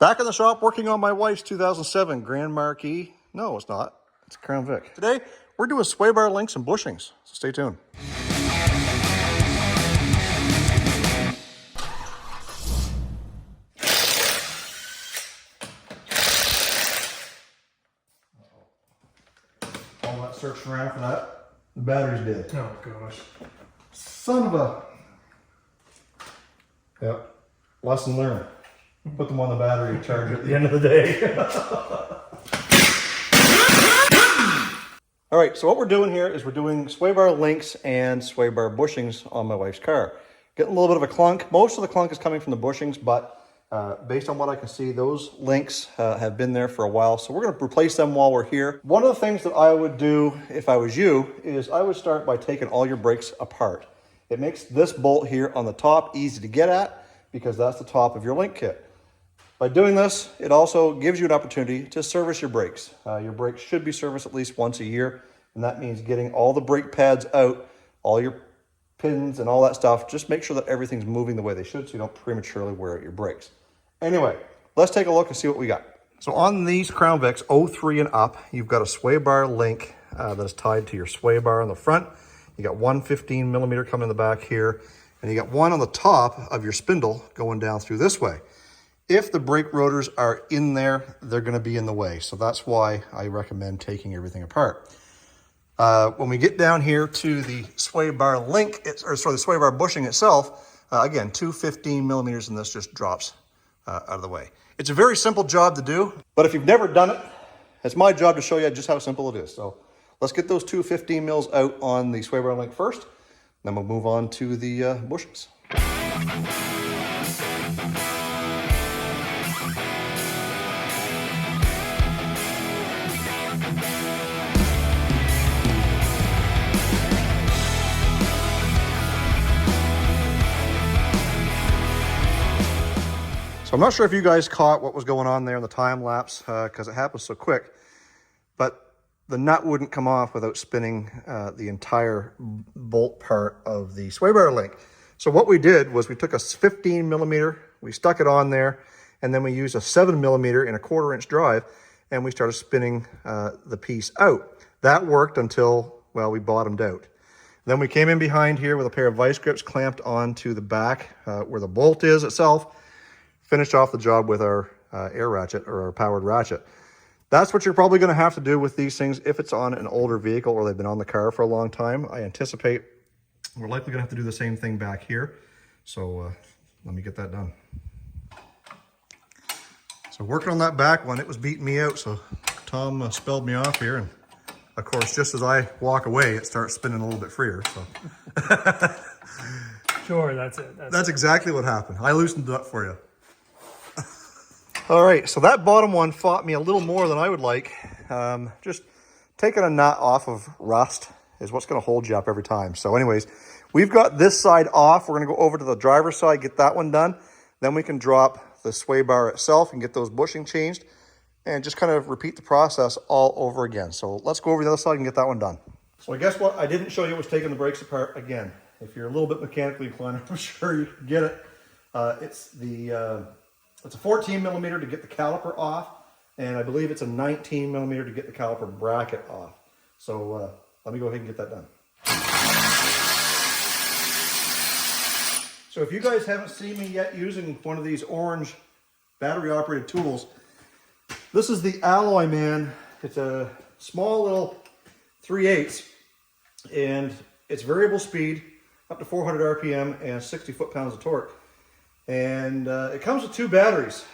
Back in the shop working on my wife's 2007 Grand Marquis. No, it's not. It's a Crown Vic. Today, we're doing sway bar links and bushings, so stay tuned. All that searching around for that, the battery's dead. Oh gosh. Son of a... Yep, lesson learned. Put them on the battery charge at the end of the day. All right, so what we're doing here is we're doing sway bar links and sway bar bushings on my wife's car. Getting a little bit of a clunk. Most of the clunk is coming from the bushings, but based on what I can see, those links have been there for a while. So we're gonna replace them while we're here. One of the things that I would do if I was you is I would start by taking all your brakes apart. It makes this bolt here on the top easy to get at because that's the top of your link kit. By doing this, it also gives you an opportunity to service your brakes. Your brakes should be serviced at least once a year, and that means getting all the brake pads out, all your pins and all that stuff. Just make sure that everything's moving the way they should so you don't prematurely wear out your brakes. Anyway, let's take a look and see what we got. So on these Crown Vics 03 and up, you've got a sway bar link that is tied to your sway bar on the front. You got one 15 millimeter coming in the back here, and you got one on the top of your spindle going down through this way. If the brake rotors are in there, they're going to be in the way. So that's why I recommend taking everything apart. When we get down here to the sway bar link, the sway bar bushing itself, again, two 15 millimeters, and this just drops out of the way. It's a very simple job to do, but if you've never done it, it's my job to show you just how simple it is. So let's get those two 15 mils out on the sway bar link first, then we'll move on to the bushings. So I'm not sure if you guys caught what was going on there in the time lapse because it happened so quick, but the nut wouldn't come off without spinning the entire bolt part of the sway bar link. So what we did was we took a 15 millimeter, we stuck it on there, and then we used a 7 millimeter in a 1/4 inch drive, and we started spinning the piece out. That worked until, well, we bottomed out. Then we came in behind here with a pair of vice grips clamped onto the back where the bolt is itself. Finished off the job with our air ratchet or our powered ratchet. That's what you're probably going to have to do with these things if it's on an older vehicle or they've been on the car for a long time. I anticipate we're likely going to have to do the same thing back here. So let me get that done. So working on that back one, it was beating me out. So Tom spelled me off here. And of course, just as I walk away, it starts spinning a little bit freer. So Sure, that's it. That's exactly what happened. I loosened it up for you. All right, so that bottom one fought me a little more than I would like. Just taking a nut off of rust is what's going to hold you up every time. So anyways, we've got this side off. We're going to go over to the driver's side, get that one done. Then we can drop the sway bar itself and get those bushing changed and just kind of repeat the process all over again. So let's go over the other side and get that one done. So I guess what I didn't show you was taking the brakes apart again. If you're a little bit mechanically inclined, I'm sure you can get it. It's a 14 millimeter to get the caliper off, and I believe it's a 19 millimeter to get the caliper bracket off. So let me go ahead and get that done. So if you guys haven't seen me yet using one of these orange battery operated tools, this is the Alloy Man. It's a small little 3/8, and it's variable speed, up to 400 RPM and 60 foot-pounds of torque. And it comes with two batteries.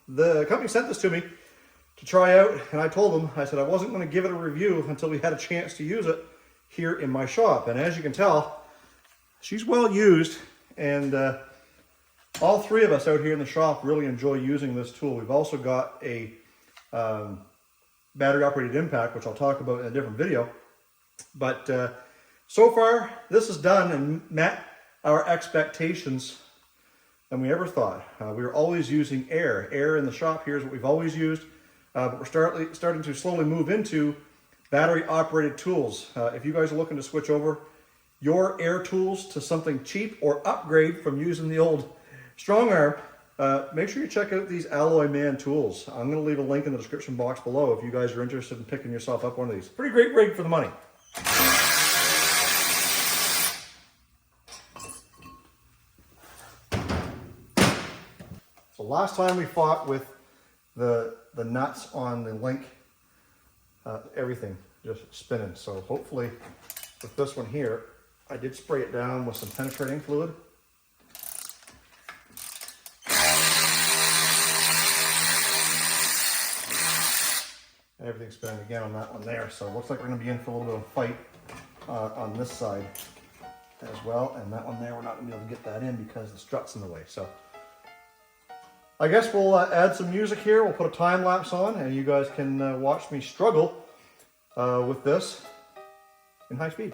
The company sent this to me to try out, and I told them, I said I wasn't going to give it a review until we had a chance to use it here in my shop. And as you can tell, she's well used, and all three of us out here in the shop really enjoy using this tool. We've also got a battery operated impact, which I'll talk about in a different video. But so far, this is done and met our expectations than we ever thought. We were always using air. Air in the shop here is what we've always used, but we're starting to slowly move into battery operated tools. If you guys are looking to switch over your air tools to something cheap or upgrade from using the old strong arm, Make sure you check out these Alloy Man tools. I'm going to leave a link in the description box below if you guys are interested in picking yourself up one of these. Pretty great rig for the money. So last time we fought with the nuts on the link, everything just spinning. So hopefully with this one here, I did spray it down with some penetrating fluid. Everything's spinning again on that one there. So it looks like we're going to be in for a little bit of a fight on this side as well. And that one there, we're not going to be able to get that in because the strut's in the way. So I guess we'll add some music here. We'll put a time lapse on and you guys can watch me struggle with this in high speed.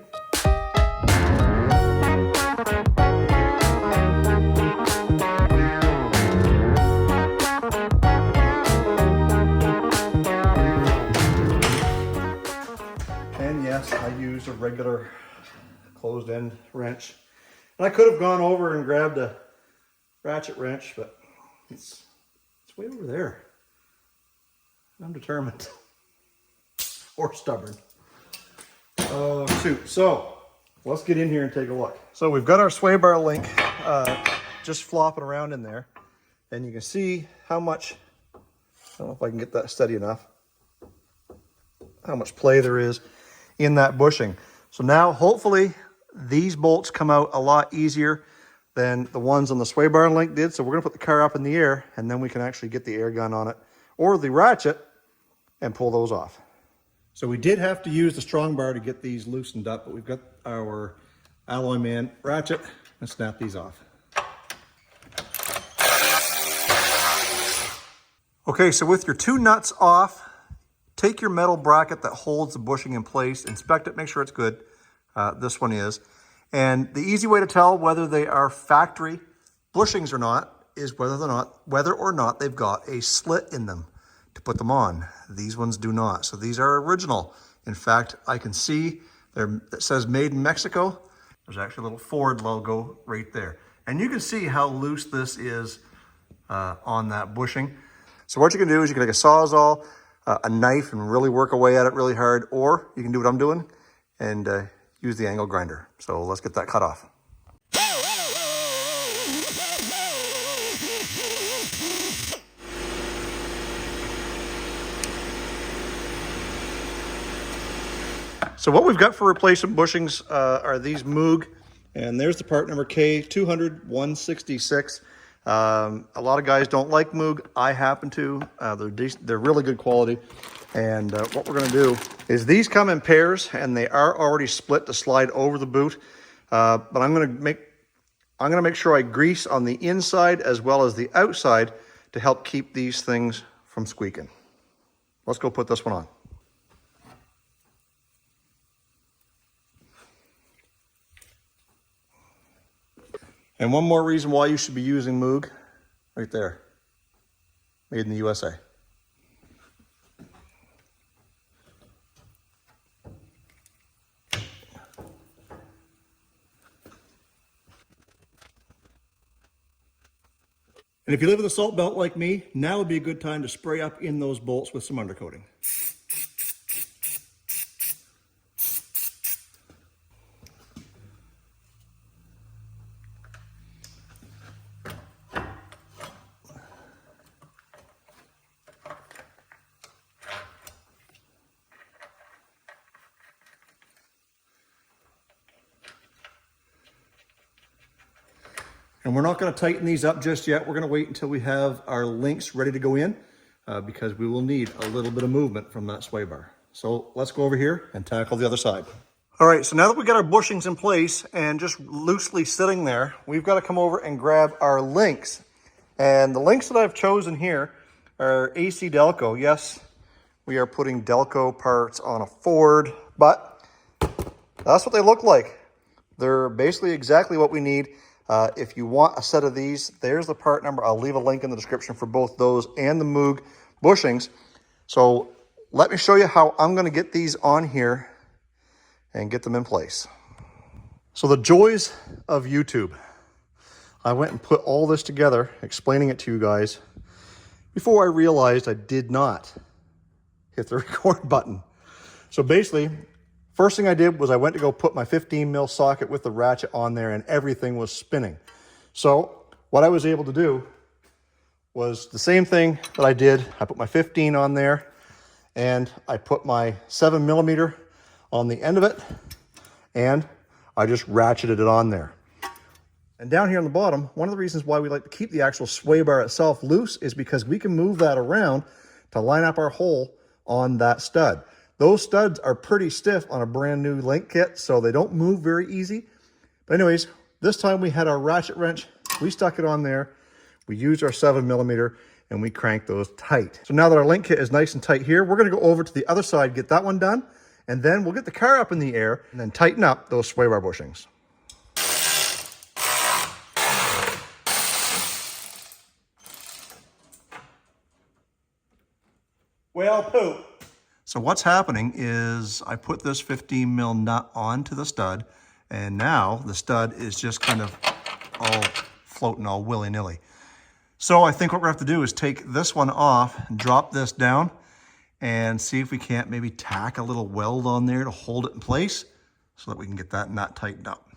And yes, I used a regular closed-end wrench. And I could have gone over and grabbed a ratchet wrench, but it's way over there. I'm determined. Or stubborn. Oh, shoot. So, let's get in here and take a look. So we've got our sway bar link just flopping around in there. And you can see how much, I don't know if I can get that steady enough, how much play there is in that bushing. So now, hopefully, these bolts come out a lot easier than the ones on the sway bar link did. So we're going to put the car up in the air, and then we can actually get the air gun on it, or the ratchet, and pull those off. So we did have to use the strong bar to get these loosened up, but we've got our Alloy Man ratchet and snap these off. Okay, so with your two nuts off, take your metal bracket that holds the bushing in place, inspect it, make sure it's good. This one is. And the easy way to tell whether they are factory bushings or not is whether or not they've got a slit in them to put them on. These ones do not. So these are original. In fact, I can see there that says made in Mexico. There's actually a little Ford logo right there. And you can see how loose this is on that bushing. So what you can do is you can take a Sawzall, a knife, and really work away at it really hard, or you can do what I'm doing and use the angle grinder. So let's get that cut off. So what we've got for replacement bushings are these Moog, and there's the part number K200-166. A lot of guys don't like Moog. I happen to. They're really good quality. And what we're going to do is these come in pairs, and they are already split to slide over the boot. But I'm going to make sure I grease on the inside as well as the outside to help keep these things from squeaking. Let's go put this one on. And one more reason why you should be using Moog, right there, made in the USA. And if you live in the salt belt like me, now would be a good time to spray up in those bolts with some undercoating. And we're not going to tighten these up just yet. We're going to wait until we have our links ready to go in because we will need a little bit of movement from that sway bar. So let's go over here and tackle the other side. All right, so now that we got our bushings in place and just loosely sitting there, we've got to come over and grab our links. And the links that I've chosen here are AC Delco. Yes, we are putting Delco parts on a Ford, but that's what they look like. They're basically exactly what we need. If you want a set of these, there's the part number. I'll leave a link in the description for both those and the Moog bushings. So let me show you how I'm going to get these on here and get them in place. So the joys of YouTube. I went and put all this together, explaining it to you guys, before I realized I did not hit the record button. So basically, first thing I did was I went to go put my 15 mil socket with the ratchet on there, and everything was spinning. So what I was able to do was the same thing that I did. I put my 15 on there, and I put my 7mm on the end of it, and I just ratcheted it on there. And down here on the bottom, one of the reasons why we like to keep the actual sway bar itself loose is because we can move that around to line up our hole on that stud. Those studs are pretty stiff on a brand new link kit, so they don't move very easy. But anyways, this time we had our ratchet wrench, we stuck it on there, we used our 7mm, and we cranked those tight. So now that our link kit is nice and tight here, we're gonna go over to the other side, get that one done, and then we'll get the car up in the air and then tighten up those sway bar bushings. Well, poop. So what's happening is I put this 15 mil nut onto the stud, and now the stud is just kind of all floating all willy-nilly. So I think what we're gonna have to do is take this one off and drop this down and see if we can't maybe tack a little weld on there to hold it in place so that we can get that nut tightened up.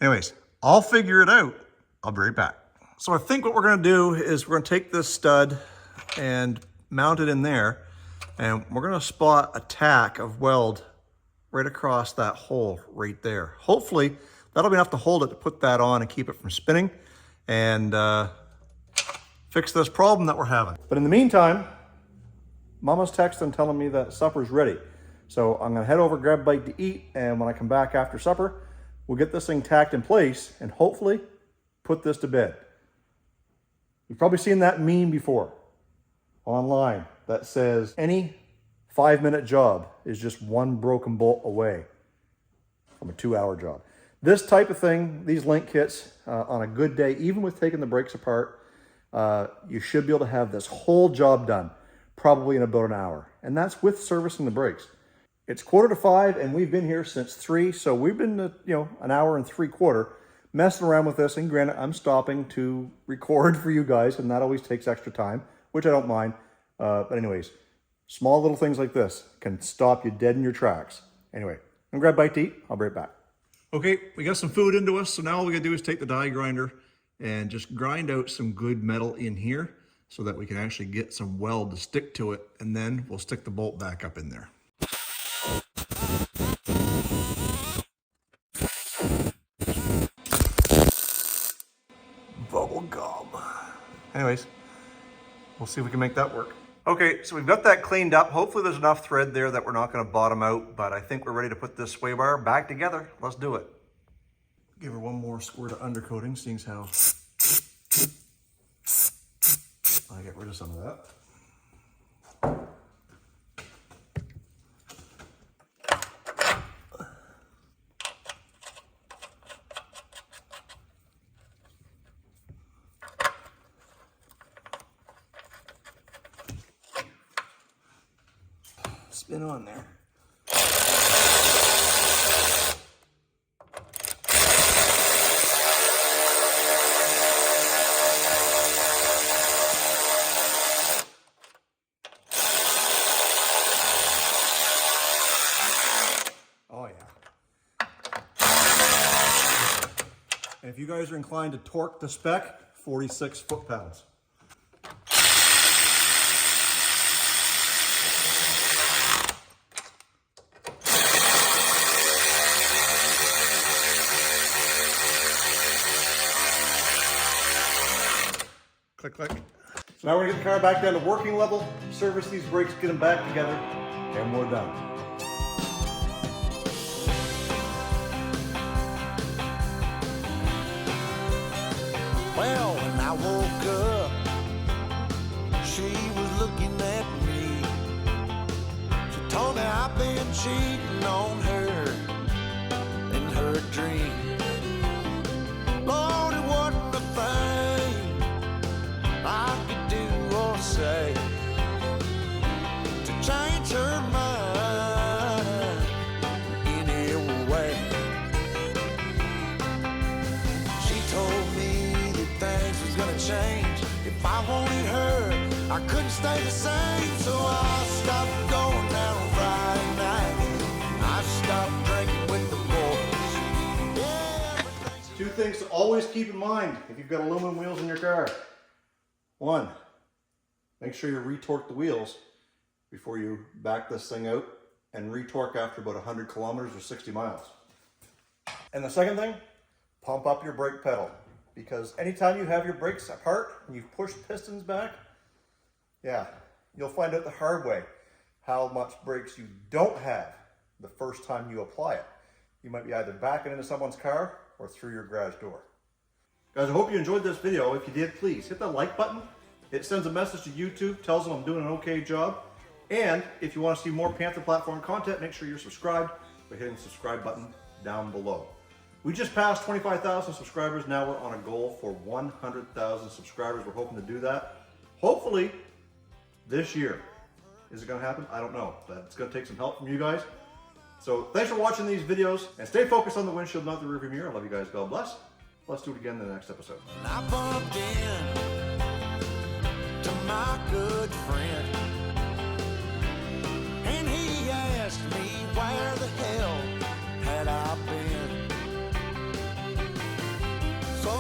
Anyways, I'll figure it out. I'll be right back. So I think what we're gonna do is we're gonna take this stud and mount it in there, and we're gonna spot a tack of weld right across that hole right there. Hopefully that'll be enough to hold it to put that on and keep it from spinning and fix this problem that we're having. But in the meantime, Mama's texting telling me that supper's ready. So I'm gonna head over, grab a bite to eat, and when I come back after supper, we'll get this thing tacked in place and hopefully put this to bed. You've probably seen that meme before online that says any 5-minute job is just one broken bolt away from a 2-hour job. This type of thing, these link kits, on a good day, even with taking the brakes apart, you should be able to have this whole job done probably in about an hour. And that's with servicing the brakes. It's 4:45 and we've been here since 3. So we've been, an hour and 3/4 messing around with this. And granted, I'm stopping to record for you guys, and that always takes extra time, which I don't mind. But anyways, small little things like this can stop you dead in your tracks. Anyway, I'm gonna grab a bite to eat. I'll be right back. Okay, we got some food into us. So now all we gotta do is take the die grinder and just grind out some good metal in here so that we can actually get some weld to stick to it, and then we'll stick the bolt back up in there. Bubble gum. Anyways, we'll see if we can make that work. Okay, so we've got that cleaned up. Hopefully there's enough thread there that we're not gonna bottom out, but I think we're ready to put this sway bar back together. Let's do it. Give her one more squirt of undercoating, seeing as how I get rid of some of that. Spin on there. Oh yeah. And if you guys are inclined to torque the spec, 46 foot-pounds. Click, click. So now we're gonna get the car back down to working level, service these brakes, get them back together, and we're done. Well, when I woke up, she was looking at me. She told me I've been cheating on her in her dream. Lord, it wasn't a thing I could do or say to change her mind in any way. She told me that stay the same. So I stopped going out on Friday night. I stopped drinking with the boys. Yeah, everything's Two things to always keep in mind if you've got aluminum wheels in your car. One, make sure you retorque the wheels before you back this thing out, and retorque after about 100 kilometers or 60 miles. And the second thing, pump up your brake pedal, because anytime you have your brakes apart and you've pushed pistons back, yeah, you'll find out the hard way how much brakes you don't have the first time you apply it. You might be either backing into someone's car or through your garage door. Guys, I hope you enjoyed this video. If you did, please hit the like button. It sends a message to YouTube, tells them I'm doing an okay job. And if you want to see more Panther Platform content, make sure you're subscribed by hitting the subscribe button down below. We just passed 25,000 subscribers. Now we're on a goal for 100,000 subscribers. We're hoping to do that, hopefully, this year. Is it going to happen? I don't know, but it's going to take some help from you guys. So thanks for watching these videos, and stay focused on the windshield, not the rearview mirror. I love you guys. God bless. Let's do it again in the next episode. I bumped in to my good friend, and he asked me where the hell had I been. So